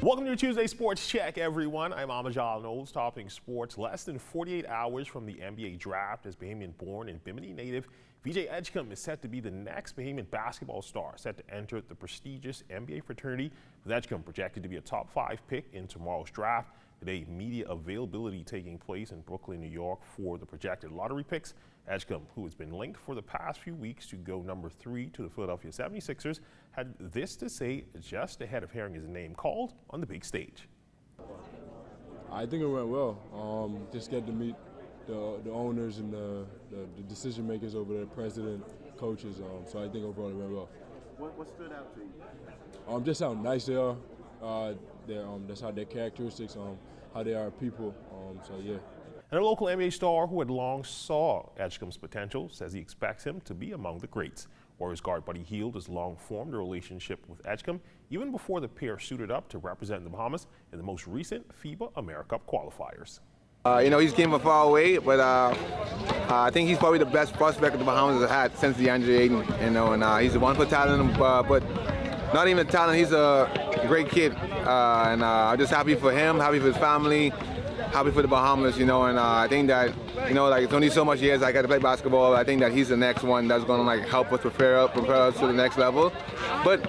Welcome to your Tuesday Sports Check, everyone. I'm Amajal Knowles, topping sports. Less than 48 hours from the NBA draft, as Bahamian-born and Bimini native VJ Edgecombe is set to be the next Bahamian basketball star set to enter the prestigious NBA fraternity, with Edgecombe projected to be a top 5 pick in tomorrow's draft. Today, media availability taking place in Brooklyn, New York for the projected lottery picks. Edgecombe, who has been linked for the past few weeks to go number 3 to the Philadelphia 76ers, had this to say just ahead of hearing his name called on the big stage. I think it went well. Just get to meet the owners and the decision makers over there, president, coaches. So I think overall it went well. What stood out to you? Just how nice they are. That's how their characteristics, how they are people. So yeah. And a local NBA star who had long saw Edgecombe's potential says he expects him to be among the greats. Warriors guard Buddy Hield has long formed a relationship with Edgecombe even before the pair suited up to represent the Bahamas in the most recent FIBA AmeriCup qualifiers. He's came from far away, but I think he's probably the best prospect the Bahamas has had since DeAndre Ayton. And he's a wonderful talent, but not even talent. He's a great kid, and I'm just happy for him, happy for his family, happy for the Bahamas. And I think that it's only so much years I got to play basketball. I think that he's the next one that's going to help us prepare us to the next level. But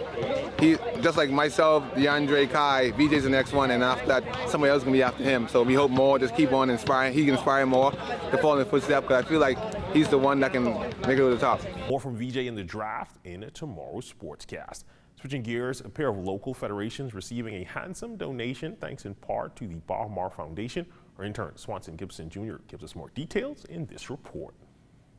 he, just like myself, DeAndre, Kai, VJ's the next one, and after that, somebody else is going to be after him. So we hope more, just keep on inspiring. He can inspire more to follow in his footsteps, because I feel like he's the one that can make it to the top. More from VJ in the draft in tomorrow's Sportscast. Switching gears, a pair of local federations receiving a handsome donation thanks in part to the Bahamar Foundation. Our intern, Swanson Gibson Jr., gives us more details in this report.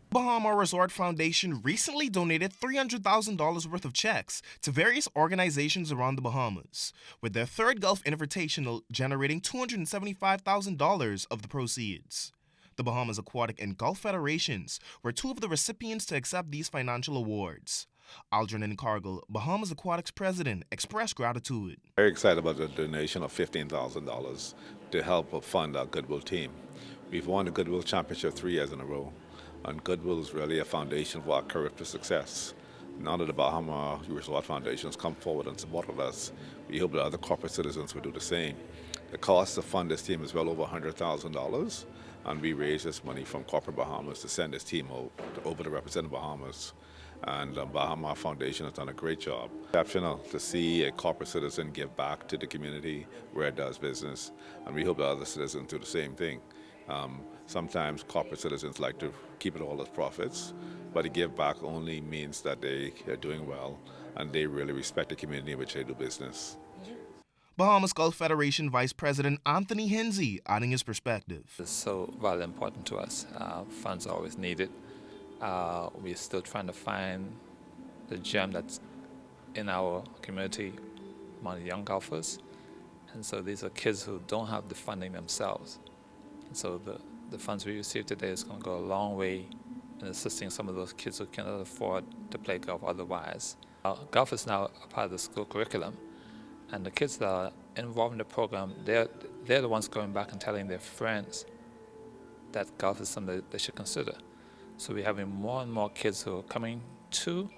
Bahamar Resort Foundation recently donated $300,000 worth of checks to various organizations around the Bahamas, with their third Gulf Invitational generating $275,000 of the proceeds. The Bahamas Aquatic and Gulf Federations were two of the recipients to accept these financial awards. Algernon Cargill, Bahamas Aquatics president, expressed gratitude. Very excited about the donation of $15,000 to help fund our Goodwill team. We've won the Goodwill Championship 3 years in a row, and Goodwill is really a foundation for our career to success. Now that the Bahama Resort Foundation has come forward and supported us, we hope that other corporate citizens will do the same. The cost to fund this team is well over $100,000, and we raised this money from corporate Bahamas to send this team over to represent the Bahamas. And the Bahama Foundation has done a great job. Exceptional to see a corporate citizen give back to the community where it does business, and we hope that other citizens do the same thing. Sometimes corporate citizens like to keep it all as profits, but to give back only means that they are doing well and they really respect the community in which they do business. Bahamas Gulf Federation Vice President Anthony Hinsey adding his perspective. It's so very important to us. Funds are always needed. We're still trying to find the gem that's in our community among the young golfers. And so these are kids who don't have the funding themselves. And so the funds we receive today is going to go a long way in assisting some of those kids who cannot afford to play golf otherwise. Golf is now a part of the school curriculum. And the kids that are involved in the program, they're the ones going back and telling their friends that golf is something that they should consider. So we're having more and more kids who are coming to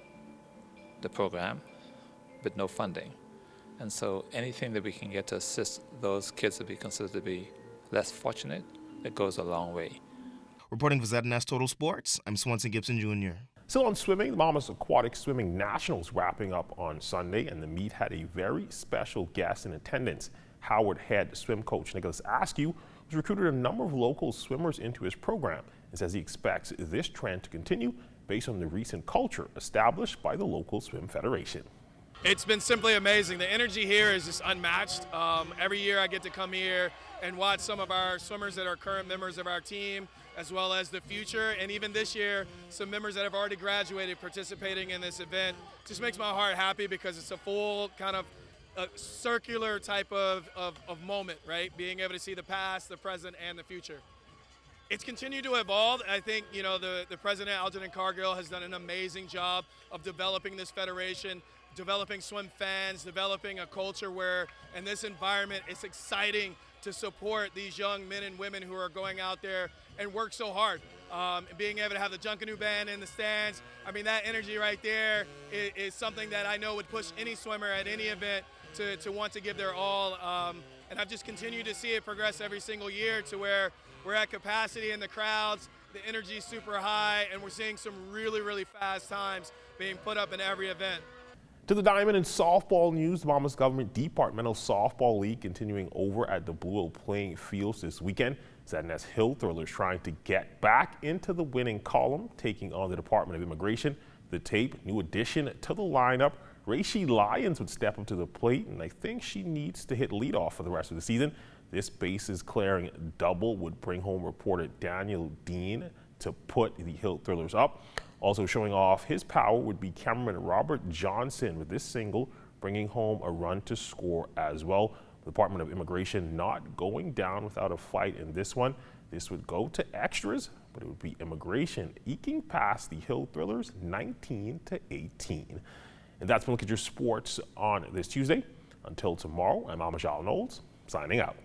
the program with no funding. And so anything that we can get to assist those kids that we consider to be less fortunate, it goes a long way. Reporting for ZNS Total Sports, I'm Swanson Gibson Jr. Still on swimming, the Bahamas Aquatic Swimming Nationals wrapping up on Sunday, and the meet had a very special guest in attendance. Howard head swim coach Nicholas Askew has recruited a number of local swimmers into his program and says he expects this trend to continue based on the recent culture established by the local swim federation. It's been simply amazing. The energy here is just unmatched. Every year I get to come here and watch some of our swimmers that are current members of our team, as well as the future, and even this year, some members that have already graduated participating in this event. Just makes my heart happy because it's a full kind of a circular type of moment, right? Being able to see the past, the present, and the future. It's continued to evolve. I think, the president, Algernon Cargill, has done an amazing job of developing this federation, developing swim fans, developing a culture where, in this environment, it's exciting to support these young men and women who are going out there and work so hard. Being able to have the Junkanoo Band in the stands, I mean, that energy right there is something that I know would push any swimmer at any event to want to give their all. And I've just continued to see it progress every single year to where we're at capacity in the crowds, the energy's super high, and we're seeing some really, really fast times being put up in every event. To the Diamond and softball news, the Bahamas Government Departmental Softball League continuing over at the Blue Oak playing fields this weekend. ZNS Hill Thrillers trying to get back into the winning column, taking on the Department of Immigration. The tape, new addition to the lineup. Raishi Lyons would step up to the plate, and I think she needs to hit leadoff for the rest of the season. This bases clearing double would bring home reporter Daniel Dean to put the Hill Thrillers up. Also showing off his power would be cameraman Robert Johnson with this single, bringing home a run to score as well. The Department of Immigration not going down without a fight in this one. This would go to extras, but it would be Immigration eking past the Hill Thrillers 19-18. And that's been a look at your sports on this Tuesday. Until tomorrow, I'm Amajal Knowles, signing out.